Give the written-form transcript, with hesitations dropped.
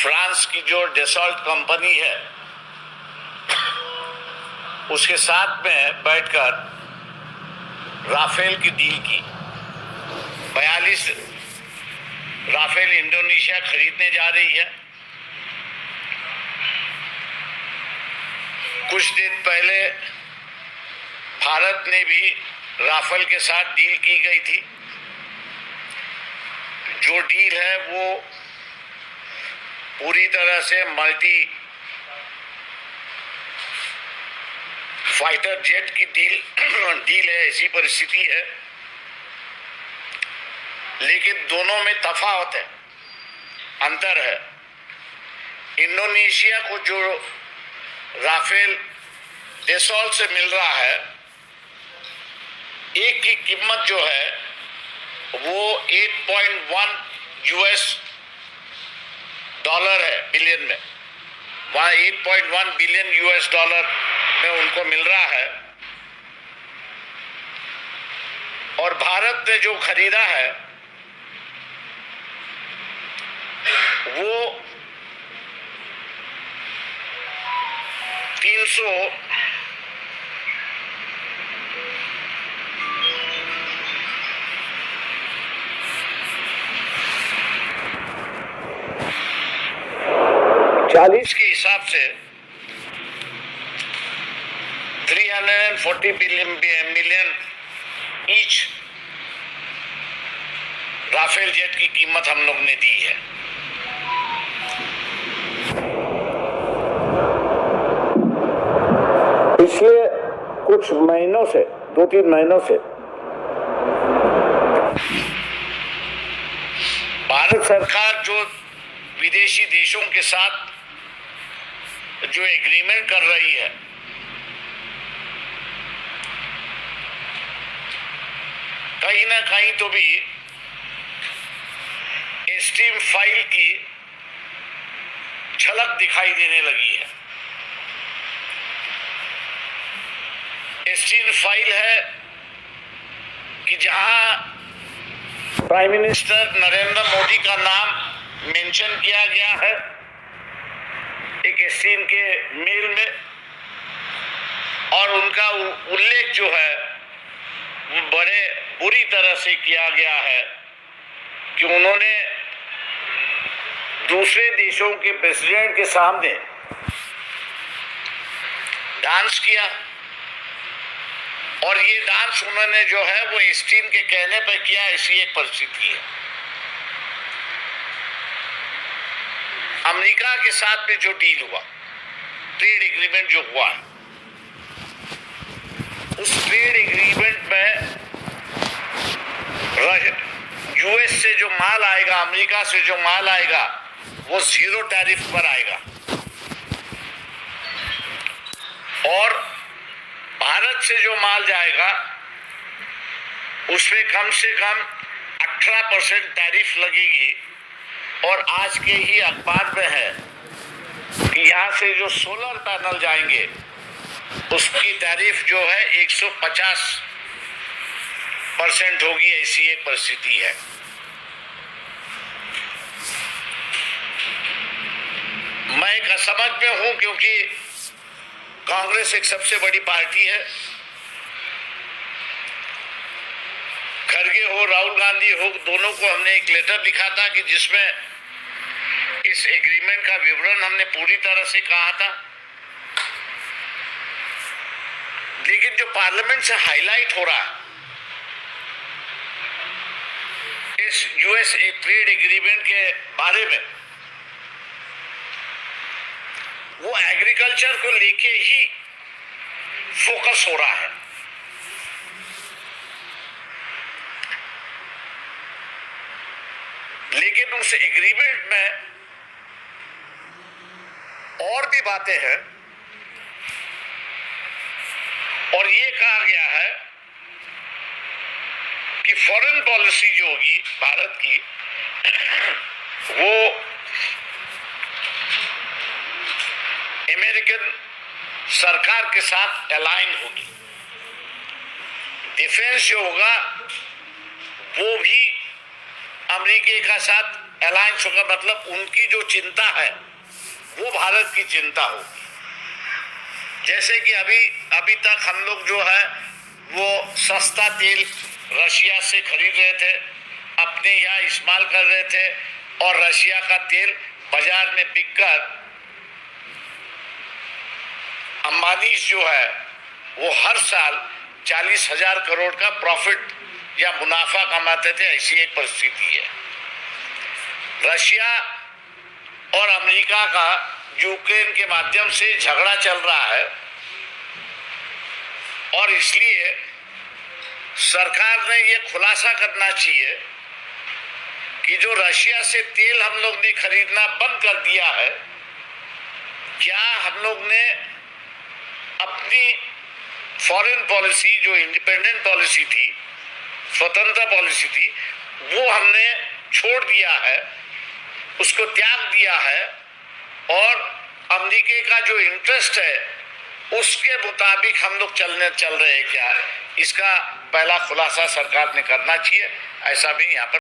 France की जो Dassault company है उसके साथ में बैठकर राफेल की डील की। 42 राफेल इंडोनेशिया खरीदने जा रही है। कुछ दिन पहले भारत ने भी राफेल के साथ डील की गई थी। जो डील है वो पूरी तरह से मल्टी फाइटर जेट की डील है, ऐसी परिस्थिति है। लेकिन दोनों में तफावत है, अंतर है। इंडोनेशिया को जो राफेल डेसॉल्ट से मिल रहा है, एक की कीमत जो है वो 8.1 यूएस डॉलर है बिलियन में। वहां 8.1 बिलियन यूएस डॉलर में उनको मिल रहा है। और भारत ने जो खरीदा है वो 340 के हिसाब से 340 मिलियन ईच राफेल जेट की कीमत हम लोग ने दी है। पिछले कुछ महीनों से, 2-3 महीनों से भारत सरकार जो विदेशी देशों के साथ जो एग्रीमेंट कर रही है, कहीं ना कहीं तो भी एस्टीम फाइल की झलक दिखाई देने लगी है। एस्टीम फाइल है कि जहां प्राइम मिनिस्टर नरेंद्र मोदी का नाम मेंशन किया गया है एक एस्टीम के मेल में, और उनका उल्लेख जो है वो बड़े बुरी तरह से किया गया है कि उन्होंने दूसरे देशों के प्रेसिडेंट के सामने डांस किया। और ये डांस उन्होंने जो है वो एस्टीम के कहने पर किया, ऐसी एक परिस्थिति है। अमेरिका के साथ में जो डील हुआ, ट्रेड एग्रीमेंट जो हुआ, उस ट्रेड एग्रीमेंट में यूएस से जो माल आएगा, अमेरिका से जो माल आएगा, वो 0 टैरिफ पर आएगा। और भारत से जो माल जाएगा उसमें कम से कम 18% टैरिफ लगेगी। और आज के ही अखबार में है कि यहाँ से जो सोलर पैनल जाएंगे उसकी टैरिफ जो है 150% होगी, ऐसी एक परिस्थिति है। मैं एक असमझ में हूं क्योंकि कांग्रेस एक सबसे बड़ी पार्टी है। खड़गे हो, राहुल गांधी हो, दोनों को हमने एक लेटर लिखा था कि जिसमें इस एग्रीमेंट का विवरण हमने पूरी तरह से कहा था। लेकिन जो पार्लियामेंट से हाईलाइट हो रहा है इस यूएस ट्रेड एग्रीमेंट के बारे में, वो एग्रीकल्चर को लेके ही फोकस हो रहा है। लेकिन उस एग्रीमेंट में और भी बातें हैं। और ये कहा गया है कि फॉरेन पॉलिसी जो होगी भारत की वो अमेरिकन सरकार के साथ अलाइन होगी। डिफेंस जो होगा वो भी अमेरिका का साथ अलायंस होगा, मतलब उनकी जो चिंता है वो भारत की चिंता होगी। जैसे कि अभी तक हम लोग जो है वो सस्ता तेल रशिया से खरीद रहे थे, अपने यहाँ इस्तेमाल कर रहे थे, और रशिया का तेल बाजार में बिककर अंबानी जो है वो हर साल 40,000 करोड़ का प्रॉफिट या मुनाफा कमाते थे। ऐसी एक परिस्थिति है। रशिया और अमेरिका का यूक्रेन के माध्यम से झगड़ा चल रहा है, और इसलिए सरकार ने ये खुलासा करना चाहिए कि जो रशिया से तेल हम लोग ने खरीदना बंद कर दिया है, क्या हम लोग ने अपनी फॉरेन पॉलिसी, जो इंडिपेंडेंट पॉलिसी थी, स्वतंत्र पॉलिसी थी, वो हमने छोड़ दिया है, उसको त्याग दिया है, और अमेरिका का जो इंटरेस्ट है उसके मुताबिक हम लोग चल रहे हैं क्या? इसका पहला खुलासा सरकार ने करना चाहिए। ऐसा भी यहाँ पर